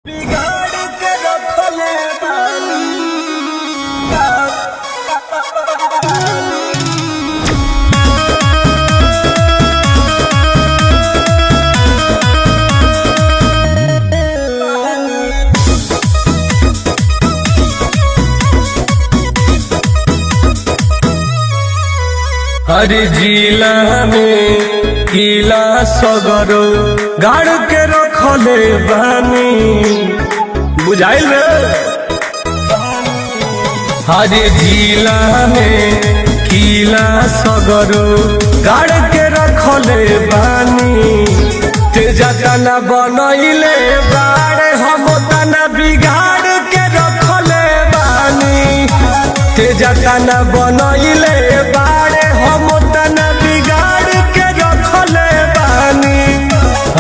बिगाड़ के रखले बानी। हर जिला में किला सगरो गाड़ के रखले बानी। बुझाइल रे। हर जिला में किला सगरो गाड़ के रखले बानी। तेजा तना बनइले बाड़े हम तना बिगाड़ के रखले बानी। तेजा तना बनइले बाड़े हम तना बिगाड़ के रखले बानी।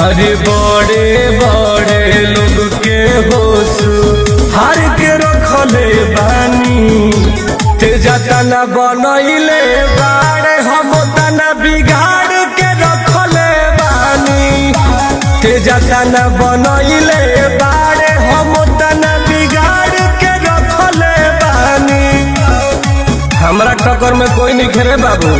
अरे बड़े बड़े लोग के होश हार के रखले बानी। तेजा तना बनइले बाड़े हम तना बिगाड़ के रखले बानी। तेजा तना बनइले बाड़े हम तना बिगाड़ के रखले बानी। हमरा टक्कर में कोई नहीं खेरे बाबू।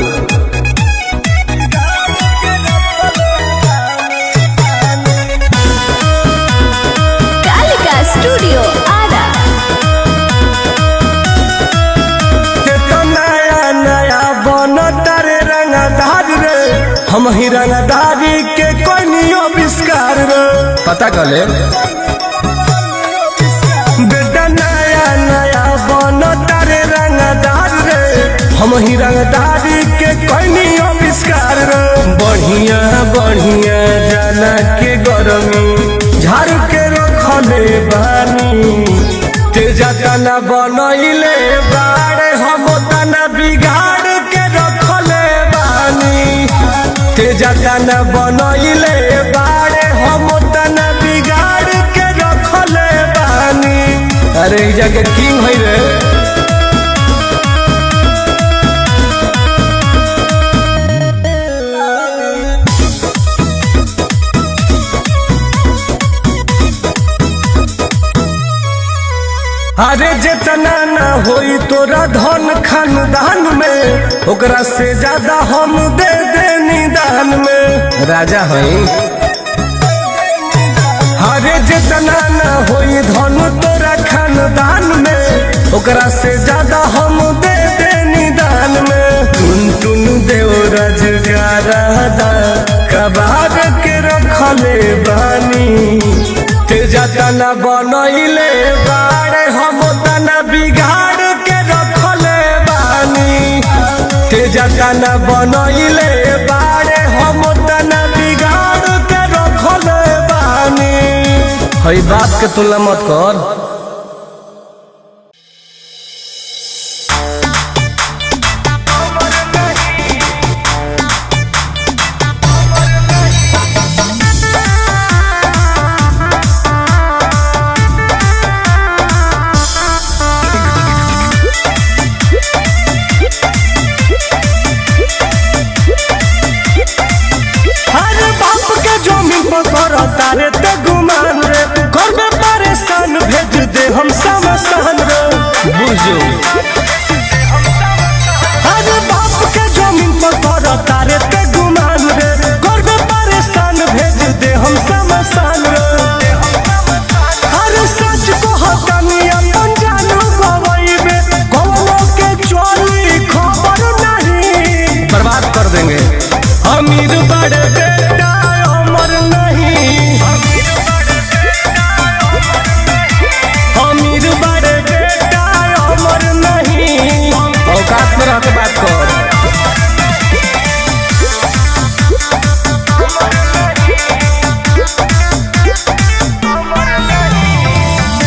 कालिका स्टूडियो आरा। तो नया नया बनता रे रंगदार रे। हम ही रंगदारी के कोई नहीं आविष्कार रे। पता कले बेटा नया नया बनता रे रंगदार रे। हम ही रंगदारी के कोई नहीं आविष्कार रे। बढ़िया बढ़िया जाना के गरमी झाड़ के रखले बानी। तेजा तना बनइले बाड़े हम तना बिगाड़ के रखले बानी। तेजा तना बनइले बाड़े हम तना बिगाड़ के रखले बानी। अरे इजा के किंग है रे। अरे जितना ना होई तोरा धन खानदान में ओकरा से ज्यादा हम दे दे निदान में। राजा हई। अरे जितना ना होई धन तोरा खानदान में ओकरा से ज्यादा हम दे दे निदान में। टुन टुन देव राजगारा कबार के रखले बानी। तेजा तना बनइले बाड़े हम तना बिगाड़ के रखले बानी। तेजा तना बनइले बाड़े हम तना बिगाड़ के रखले बानी। हई बात के तुलना मत कर। तारे ते गुमान रे घर में परेशान भेज दे हम समसान रे। बुझो अरे बाप के जमीन पर कर तारे ते गुमान रे घर में परेशान भेज दे हम समसान रे। अरे सच को हटानी अपन जानू गवाइबे कौनो के चोरी खबर नहीं। बर्बाद कर देंगे। अमीर बड़े बेटा अमर नहीं। अमीर बड़े बेटा अमर नहीं। औकात में रह के बात कर।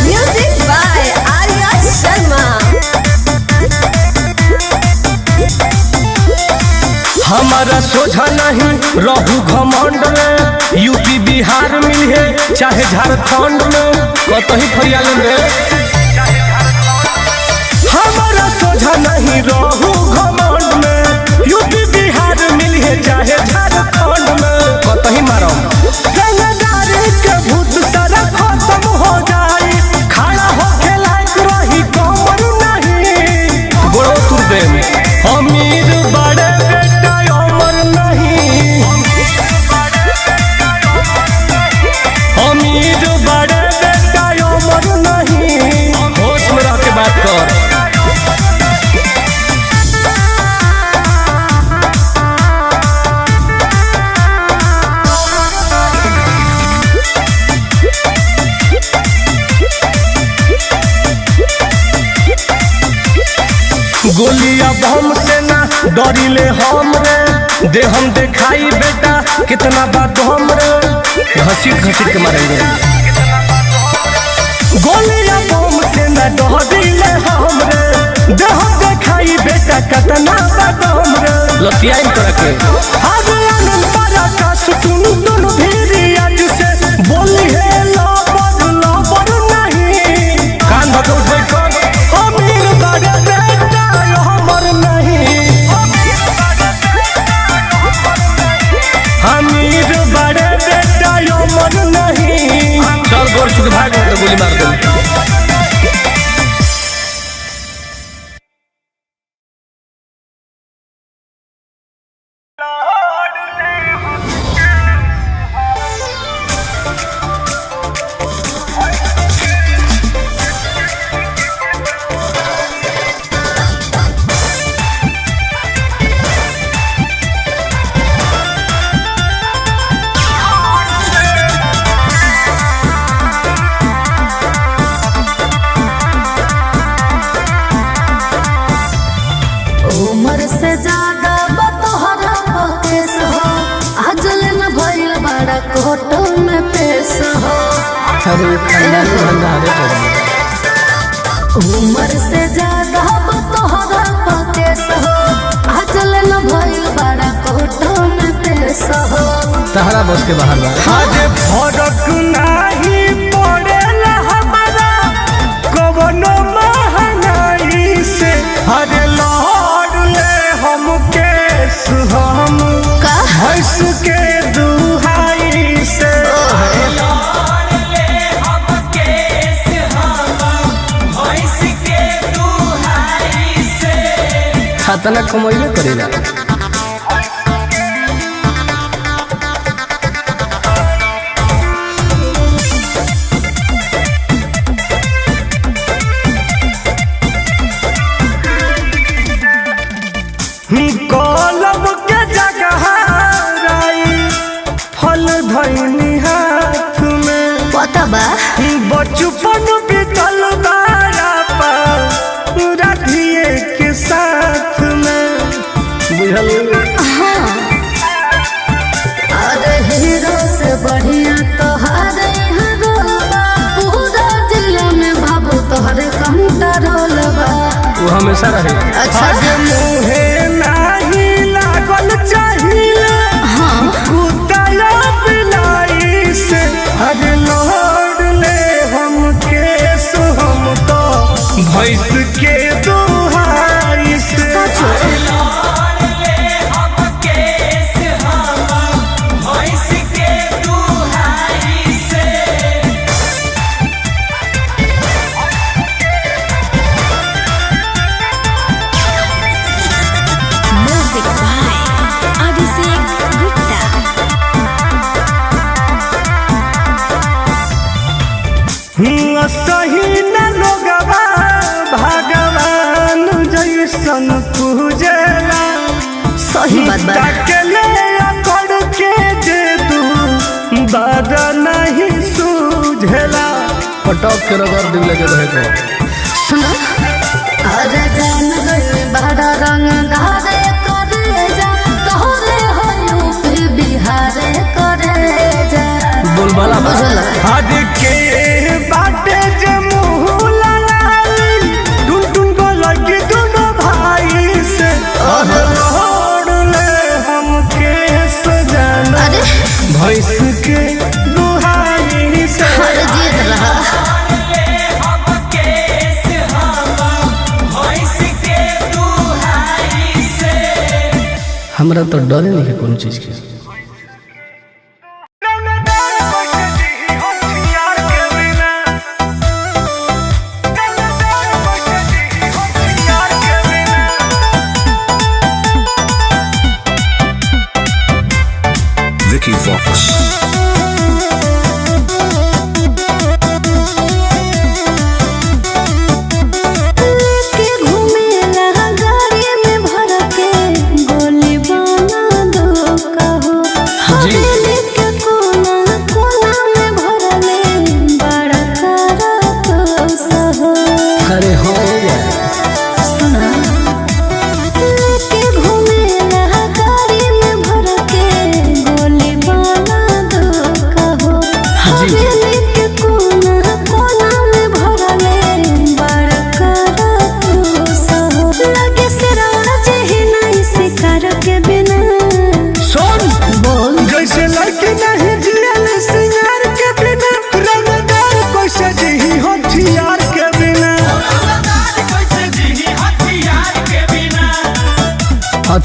Music by Arya Sharma. हमारा सोझा नहीं रहू घमंड में। यूपी बिहार मिले चाहे झारखंड में कतही फरियालन रे। हमारा सोझा नहीं रहू घमंड में। यूपी बिहार मिले चाहे झारखंड में कतही मारो। रंगदारी के भूत सारा खत्म हो जा। बड़े बेटा अमर नहीं। होश में रह के बात कर। गोलिया बम से ना डरिले हम रे, दे हम देखाई बेटा कितना बात हम रे, घसीट घसीट के मारेंगे। गोलिया बम से ना डरिले हम रे, दे हम देखाई बेटा कितना बात हम रे, लतिया इन तरह के। आज आनंद पारा का सुटुन दोनों भीरी आज से बोली है लबर नहीं। कान भर उठे कौन अमीर बड़े बेटा हमर नहीं। अमीर बड़े बेटा हमर नहीं। चल गोर सुख भाग तो गोली मार दो। उम्र से ज्यादा बतोहरा केस हो, आज न भइल बड़ा कोर्ट में पेश हो। उम्र से ज्यादा बतोहरा केस हो, आज न भइल बड़ा कोर्ट में पेश हो। तहरा बस के बाहर बा। आज फरक नहीं पड़ेला हमारा कवनो महंगाई से। अरे हम केस हम भैंस के दुहाई से। खतना कमैले करेला। कलम के जगह फल धैनी हाथ में। पता बा बचपन बीतल बारा पर राधिए के साथ में। बुझल अरे हीरो से बढ़िया तोहरे पूरा जिला में बाबू तोहरे कंट्रोल बा। वो हमेशा रहे। अच्छा मुहे नहीं लागल चाहिए कुतला बिलाई से। अरे लड़ ले हम केस हम तो भैंस के दुहाई से। सही न लोगवा भगवान जैसन पूजेला। सही बात बा। तकले अकड़ के जे तू बादा नहीं सूझेला। पटक के रगड़ दिले जो रहे को सुनो। अरे जान गई बड़ा रंग धारे करे जा, तोहरे हो यूपी बिहारे करे जा। बोलबाला आज के बाटे जे मुँह लड़ाई टुन टुन को लगी दोनों भाई से। लड़ ले हम केस जाना भैंस के दुहाई से। जीत रहा हमरा तो डरे नहीं है कोनो चीज के। Vicky Vox.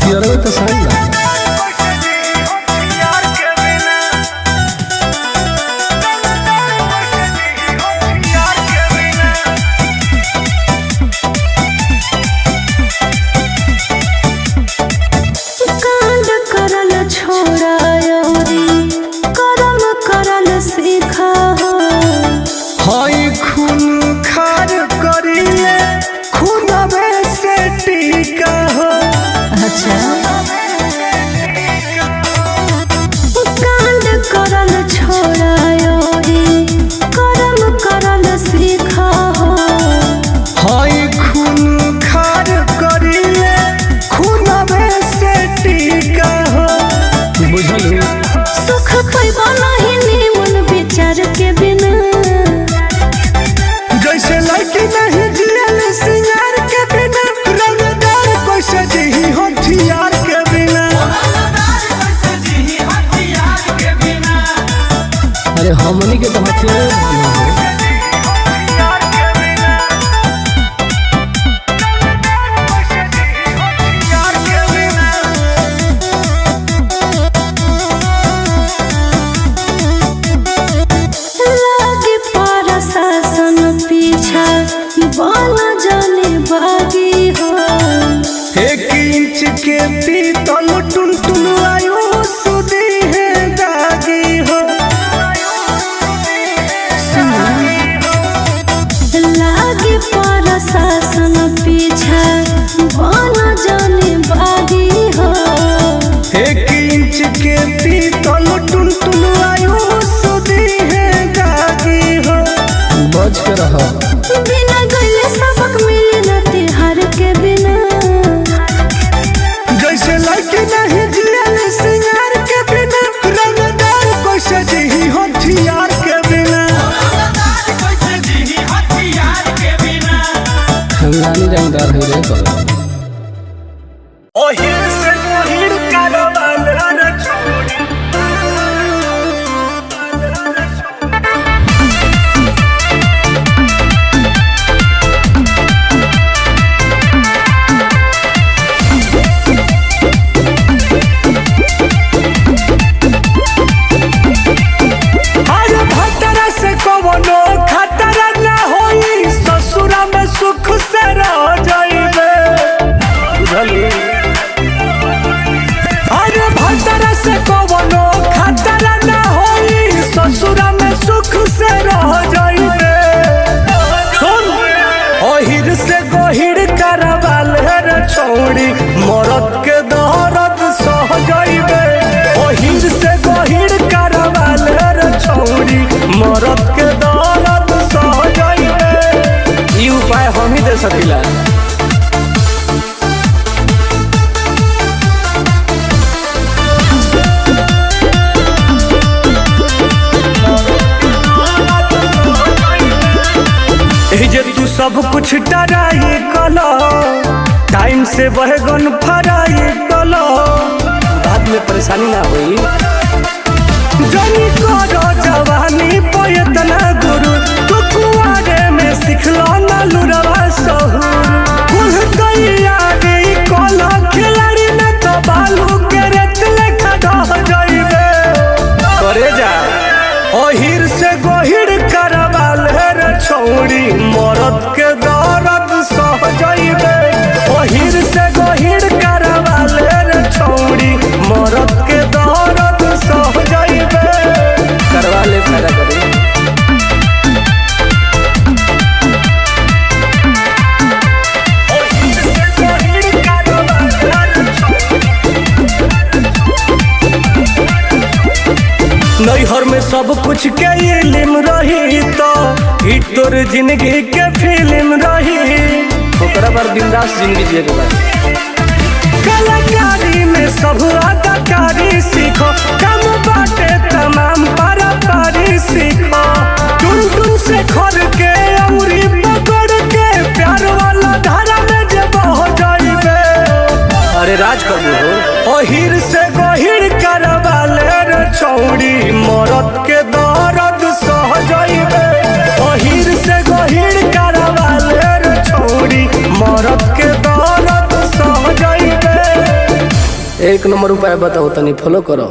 हथियार में तो सही ना। कांड करल छोड़ा योरी करम करल सीखा हो। हाय खून खार करिए खूनवे से टीका हो। अच्छा कांड करल छोड़ा योरी करम करल सीखा हो। हाय खून खार करिए खूनवे से टीका हो। बुझलू सुख पैबा नहीं निमन विचार के बिना। जैसे लड़की नहीं जियल सिंगार के बिना, रंगदार कैसे जी हथियार के बिना। अरे हमनी के तो हथियार लागे पारा शासन पीछा बाला जाने बागी हो। 1 इंच के पीतल टुनटुन आयो सुदी है दागी हो। लागे पारा शासन पीछा बाला जाने बागी हो। 1 इंच के पीतल टुनटुन आयो सुदी है दागी हो। बच के रहो बिना गले सबक मिले न तिहार के बिना। जैसे लड़की नहीं जियल सिंगार के बिना, रंगदार कैसे जी हथियार के बिना। खानदानी रंगदार हो रे करो। ओहिर से ओहिर कारवान रे छोड़ी। अरे भतरा से कवनो खतरा ना होई, ससुरा में सुख से रह जाइबे। अरे भतरा से कवनो खतरा ना होई, ससुरा में सुख से रह जाइबे। सुन ओहिर से गोहिर करवाल रे छोड़ी, मरद के दर्द सह जाइबे। ओहिर से गोहिर करवाल रे छोड़ी, मरद के दर्द सह जाइबे। ई उपाय हम ही दे सकीला। एही जे तू सब कुछ डराई कलो, टाइम से बहगन फराई कलो, बाद में परेशानी ना होई। जनी करो जवानी पयतना गुरु, तू कुआरे में सिखलो ना लुरवा सहूर। कुल तैयारी कलो खिलाड़ी में तो बालू के रेत लेखा ढह जाइबे। करे जा ओहिर से गोहिर करवाल रे छोड़ी, मरद के दर्द सह जाइबे। ओहिर से गोहिर करवाल रे छोड़ी, मरद के दर्द सह जाइबे। करवा ले फायदा करे। ओहिर से गोहिर करवाल रे छोड़ी। नैहर में सब कुछ के इल्म रही तो ही तोर जिंदगी के फिल्म रही। ओकरा पर बिंदास जिंदगी जिए के बाद कलाकारी में सब अदाकारी सीखो, कम बाटे तमाम पारी सीखो। टुन से खर के अंगुरी पकड़ के प्यार वाला धारा में जब हो जाइबे। अरे राज कबू हो। ओहिर से गोहिर करवाल रे छोड़ी, मरद के दर्द सह जाइबे। ओहिर से गोहिर करवाल रे छोड़ी, मरद के दर्द सह जाइबे। एक नंबर उपाय बताओ तनी फॉलो करो।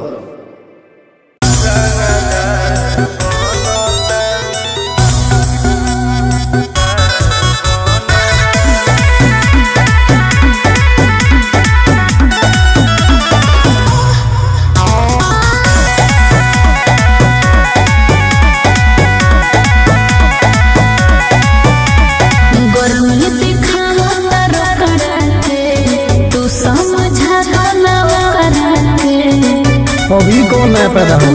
अभी कौन नया पैदा हुआ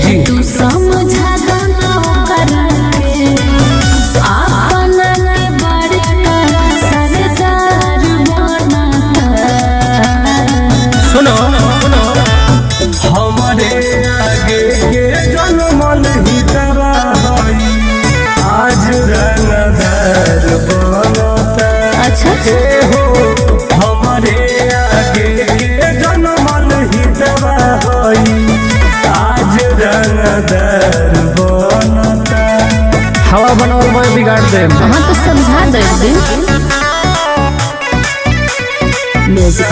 जी तू समझा गाना करके अपना के बड़का सरदार बनाता। सुनो हमारे आगे के जनमल ही तरा आज रंगदार बनता। अच्छा हो हमारे आगे के जनमल ही तरा आज रंगदार बनता। हवा बनाओ मैं बिगाड़ दे। हाँ तो समझा दे म्यूजिक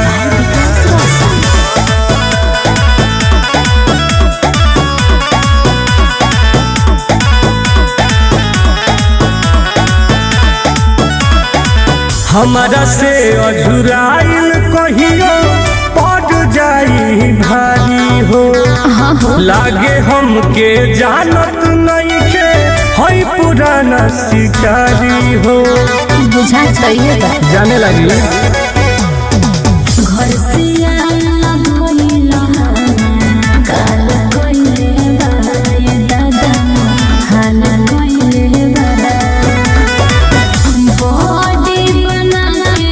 हमारा से अझुराइल कहियो पड़ जाई भारी हो। लागे हमके जानत नहीं के हई पुराना शिकारी हो। बुझा चाहिए जाने लगी घर से आला कोइला काल कोइले बाय दादा हाना कोइले बाबा बॉडी बना के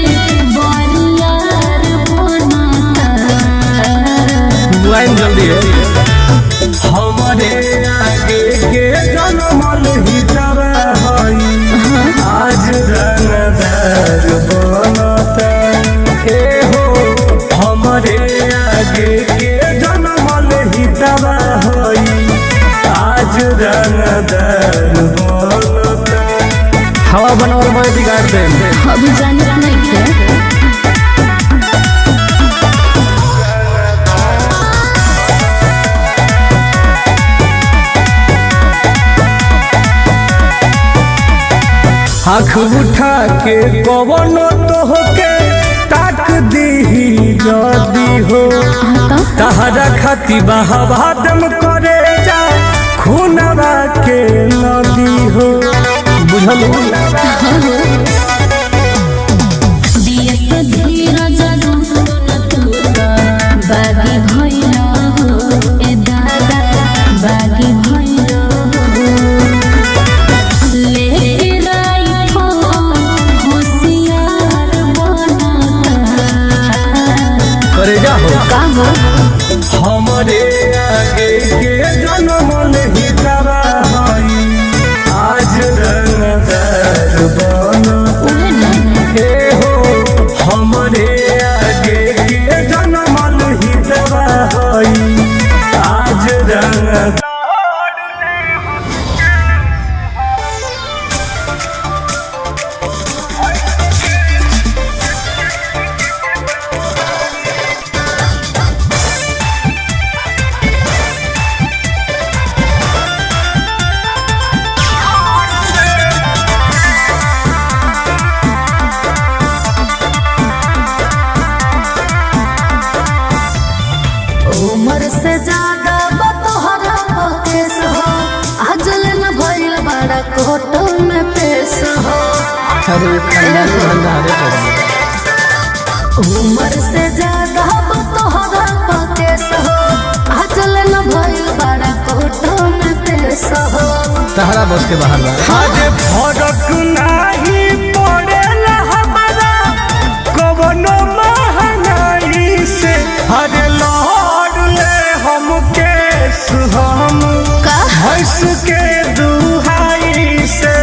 बरियार बनाता। लाइन जल्दी है। हमारे आगे के जनमल ही तरा आज रंगदार बनता। हो हमारे आगे के जनमल ही तरा आज रंगदार बनता। हवा बनाओ मैं बिगाड़ दे। अभी जाने नहीं थे आँख उठा के कवनो तो होके ताक दी जदी हो। तहरा खाती बहावा दम करे जा खूनवा के नदी हो। बुझल बागी भैया हो ए दादा बागी भैया करे जा हो कहो हमारे आगे के जनमल ही तरा आज रंगदार बनता। हो हमारे आगे के जनमल ही तरा आज रंगदार। उम्र से ज्यादा बतोहरा केस हो आज न भइल बड़ा कोर्ट में पेश हो। उम्र से ज्यादा बतोहरा केस हो आज न भइल बड़ा कोर्ट में पेश हो। तहरा बस के बाहर आज फरक नहीं पड़ेला हमारा कवनो महंगाई से। हरे लहर ले हम केस हम भैंस के दुहाई से।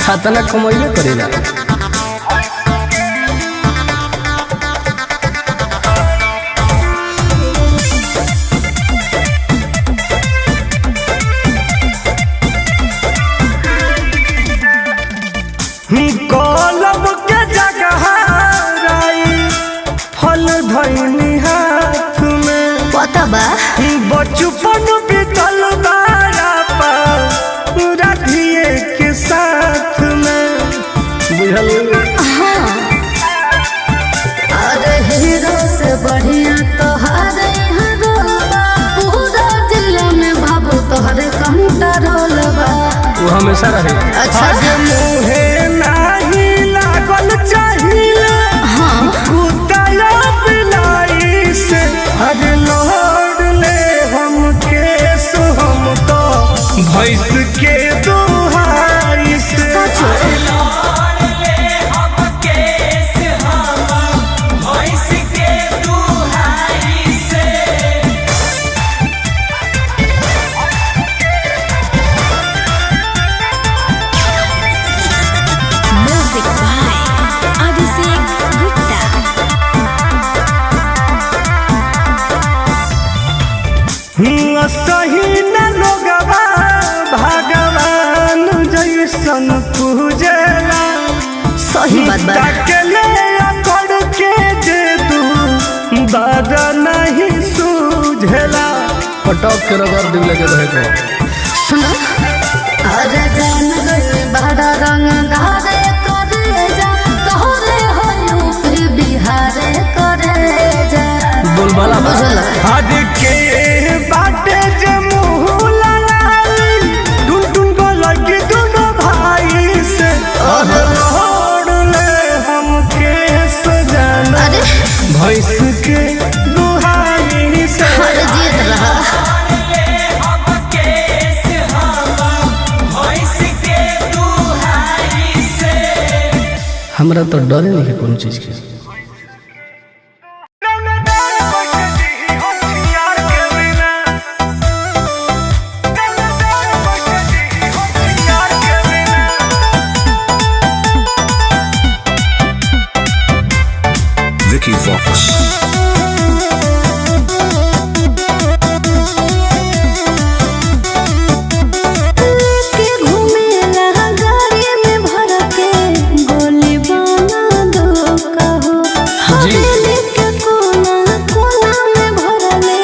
खतना कमैले करेला कलम के जगह राई फल धैनी हाथ में पता बा बचपन बीतल बारा राधिए के साथ में बुझल। अरे हीरो से बढ़िया तोहरे रोलबा पूरा जिला में बाबू तोहरे कंट्रोल बा वो हमेशा रहे। अच्छा आज मुहे नाही लागल चाहिए कुत्ता बिलाई से हर लौट ले हम केस हम तो भैंस के दुहाई से म्यूजिक बाय अभिषेक गुप्ता। सही न लोगवा भगवान जैसन पूजला सही बात बा तकले अकड़ के दे दू बादा नहीं सूझला पटक के रगड़ दिल के रहे को। सुनो अरे जान गई बड़ा रंग धारे करे जा तोहरे हो यूपी बिहारे करे जा बोलबाला बा। आज के बाटे जे मुँह लड़ाई टुन टुन बोलक दोनों भाई से छोड़ ले हम केस जाना अरे भैंस के दुहाई से हर जीत रहा हमरा तो डरे नहीं है कोनो चीज के। Vicky Vox. के घूमेला गाड़ी में भर के गोली बना दो कहो जी। हवेली के कोना कोना में भरले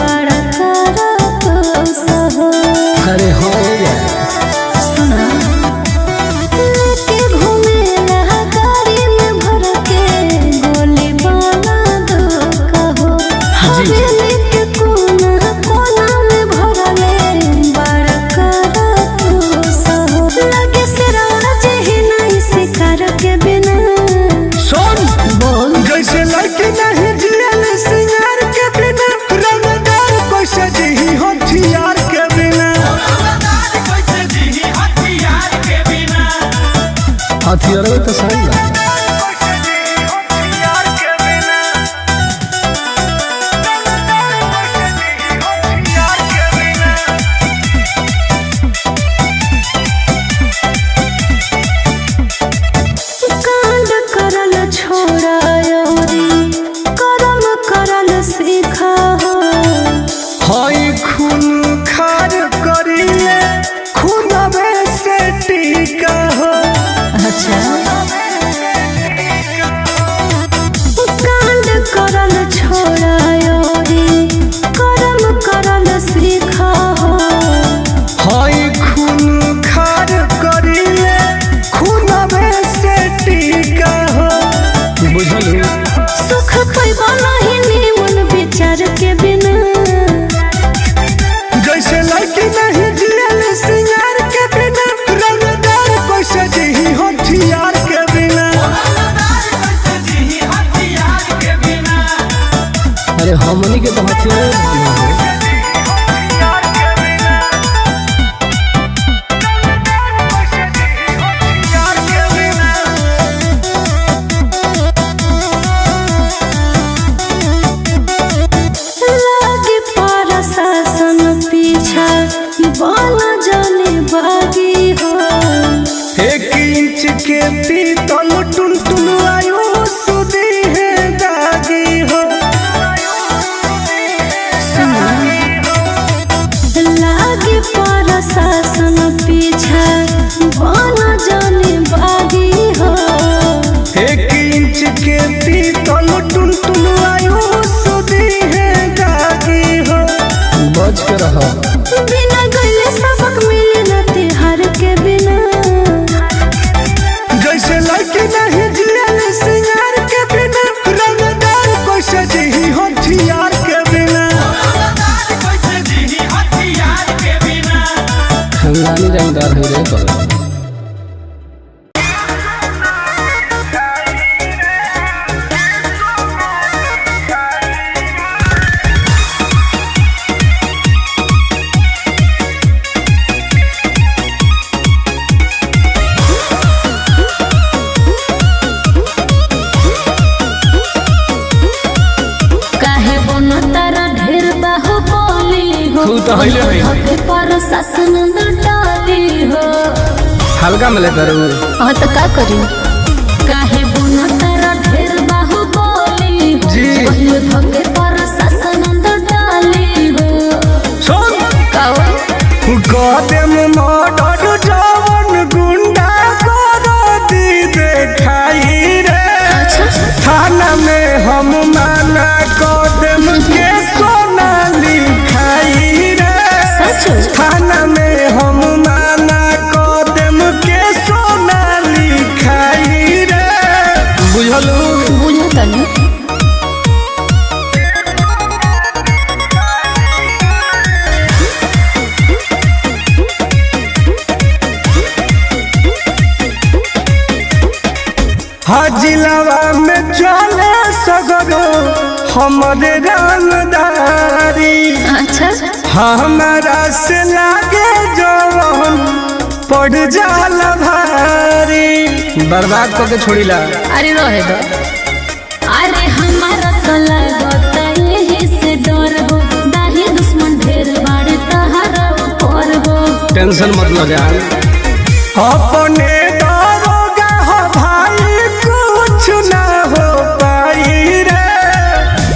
बड़ा करा तो सहो अरे हो गया। सुना के घूमेला गाड़ी में भर के गोली बना दो कहो हवेली के कोना कोना में भरले बड़ा करा तो सहो लगे से राज ही नहीं शिकार के बिना सुन बोल जैसे लड़की नहीं जियल सिंगार के बिना रंगदार कैसे जी हथियार के बिना हथियार तो सही बा। कांड करल छोड़ा करम करल सीखा हो हाय खून खार करिए खूनवे से टीका हो अच्छा रहो। बिना गले सबक मिले न तिहार के बिना। जैसे लड़की नहीं जियल सिंगार के बिना, रंगदार कैसे जी हथियार के बिना। खानदानी रंगदार है रे करो। तो हइले हई पर शासन डाली हो। हल्का में ले करू। हाँ तो का करी, काहे बुना तेरा ढेर बाहु बोली हो। जी धोखे पर शासन डाली हो। सुन काओ कदम मर्डर जवन गुंडा करो दी देखाई रे। थाना में हम माना कदम के सोना लिखाई रे। थाना में हम माना कदम के सोना लिखाई रे। बुझलू बुझतनी हाजिलावा में चले सगरो हमरे रंगदारी। अच्छा हमारा से लागे जवन पड़ जाला भारी। बर्बाद करके छोड़ी ला। अरे रहे दो। अरे हमारा तो लगता यही से डर हो। दाही दुश्मन ढेर बाड़े तहरा ऊपर हो। टेंशन मत लो जान। अपने दरोगा हो भाई कुछ ना हो पाई रे।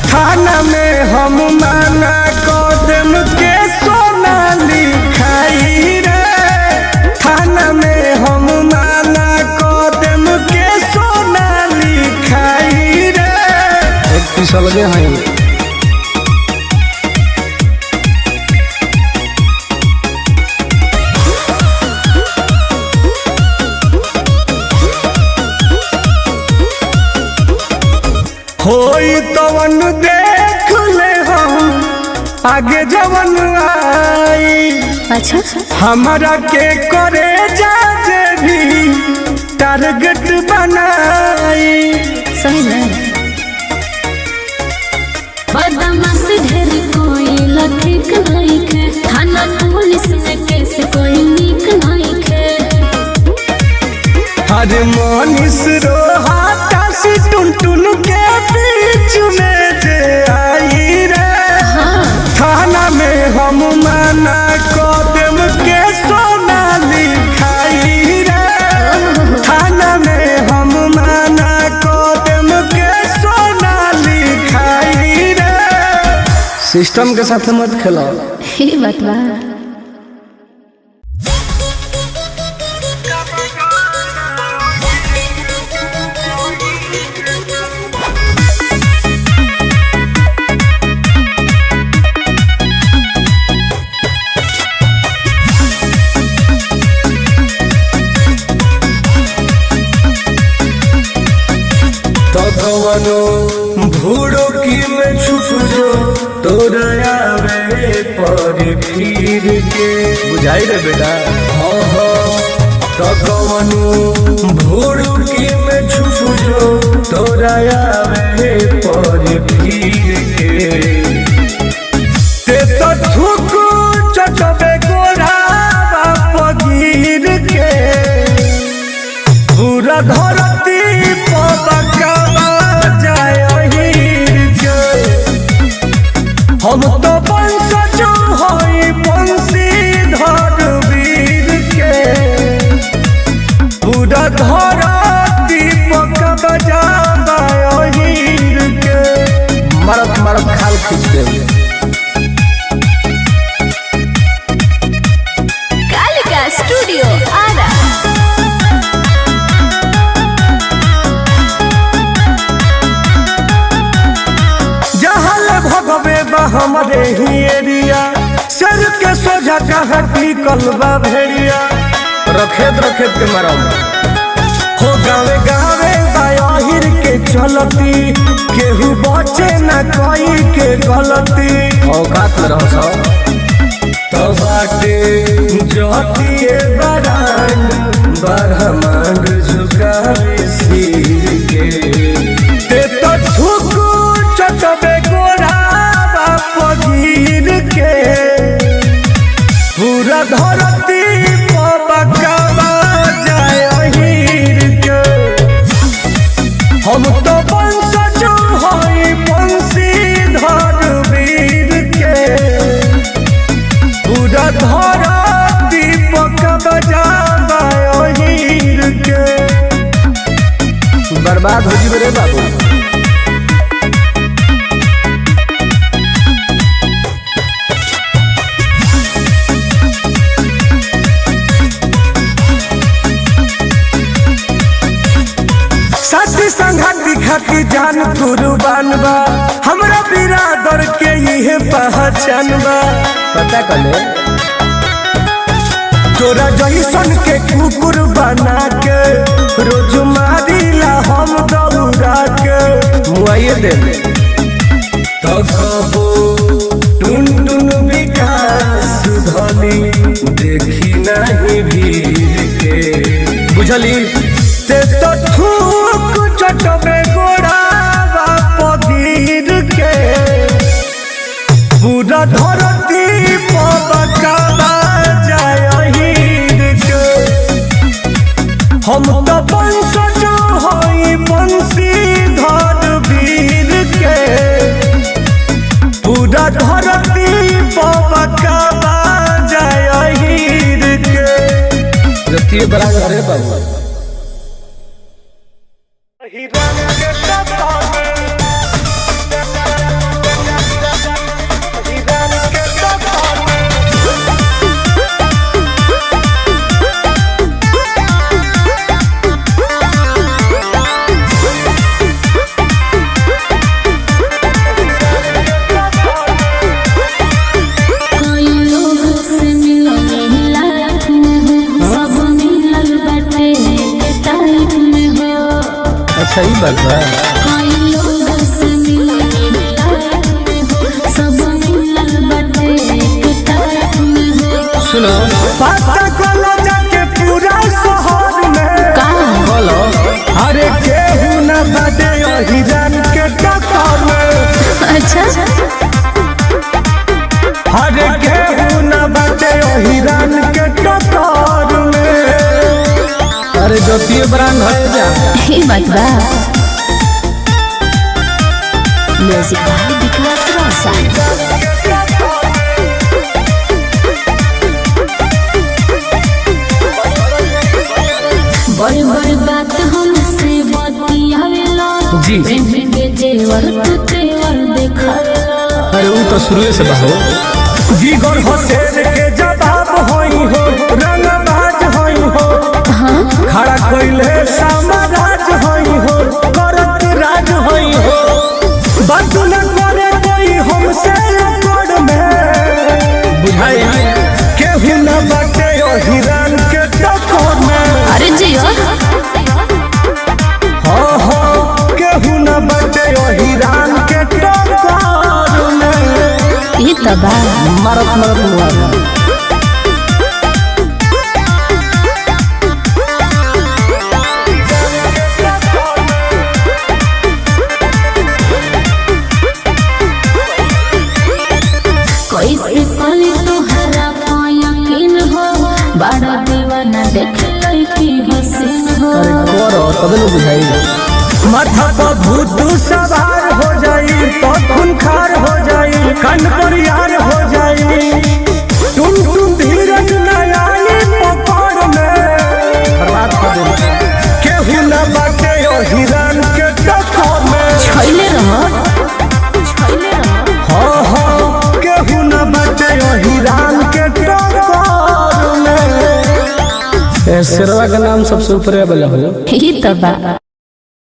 थाना में हम माना कदम के सोना लिखाई रे। थाना में हम माना कदम के सोना लिखाई रे। एक पीस लगे हैं। होई तवन देख ले हम आगे जवन आई। अच्छा हमारा के करे जाजे भी टारगेट बनाई। सही नहीं बदमाश ढेर कोई लठीक नहीं खे। थाना पुलिस में केस कोई नीक नहीं खे। हर मनीष रोहाता सी टुन टुन के बीच में जे आई रे। थाना में हम माना कदम के सोना लिखाई रे। थाना में हम माना कदम के सोना लिखाई रे। सिस्टम के साथ मत खेलो। ये बात बा। तकवनो भूड़ो की में छुप जो तोरा आवे पर फिर के। बुझाई रे बेटा। हाँ हाँ तकवनो भूड़ो की में छुप जो तोरा आवे पर फिर के। ते तो थुक चटबे गोरा बाप गिर के। पूरा धरती पबकवा जाए अहिर के। हम तो वंशज हई बंशीधर वीर के। पूरा धरती पकवा जाए अहिर के। मरत मरत खाल खींच दे। कालिका स्टूडियो आरा। जहाँ भगवे बा हमरे ही एरिया। सर के सोझा कहाँ टिकल बा भेड़िया रखेत रखेत के मारो हो गावे गावे बाहिर के चलती केहू बचे न कोई के गलती औकात में रहो सो तो बाटे जोतिए बरांड बरहमांड झुकावे सिर के ते तो ठुकू चटबे गोरा बाप गिर के पूरा धरती पबकावा जाय हीर के हम तो वंशज हई वंशीधर वीर के पूरा धरती पबकावा हीर के बर्बाद हो जीवे रे बाबू साथी संघाती खाती जान कुर्बान बा हमरा बिरादर के इहे पहचान बा पता कर ले तोरा जैसन के कुकुर बना के रोज मारिला हम दौड़ा के मुआइए दे तो कबो टुन टुन विकास धनी देखी नहीं भीड़ के बुझली ते तो थूक चटबे गोड़ा बाप गिर के पूरा धरती पबकावा जाय हीर के हम तो वंशज हई वंशीधर वीर के पूरा धरती पबकावा जाय हीर के जतिए बड़ा करे बाबू अच्छा ही बात है सुनो पता कलो जाके पूरा शहर में बोलो अरे केहू न बाटे हिरन के टक्कर में अच्छा अरे केहू न बाटे हिरन के टक्कर में अरे जतिए ब्रांड है जा ये बात बा म्यूजिक बाय विकास रोशन बड़ी बड़ी बात हमसे बतियावेला जी। प्रेम के जेवर तू तेवर देखावेला अरे वो तो शुरू से बहो जीगर हसेन के जवाब होई हो रंगबाज होई हो खड़ा कोइले साम्राज होई हो करत राज होई हो बात न करे कोई हमसे कोड में बुझाए केहू न बाटे हिरन के टक्कर में अरे जियो हाँ हाँ केहू न बाटे हिरन के टक्कर में ये तबा मारत मारत मुआ कैसे कली तुहरा यकीन हो बड़ा दीवाना देख लड़की हसीन हो अरे करो तब न बुझाई माथा पर भूत सवार हो जाई तो खूनखार हो जाई कन पर यार हो जाई टुन टुन धीरज न आई पकड़ में बर्बाद कर दे केहू न बाटे हिरन के टक्कर में छैले रहो हाँ हाँ केहू न बाटे हिरन के टक्कर में शेरवा का नाम सबसे ऊपर वाला हो ये तबा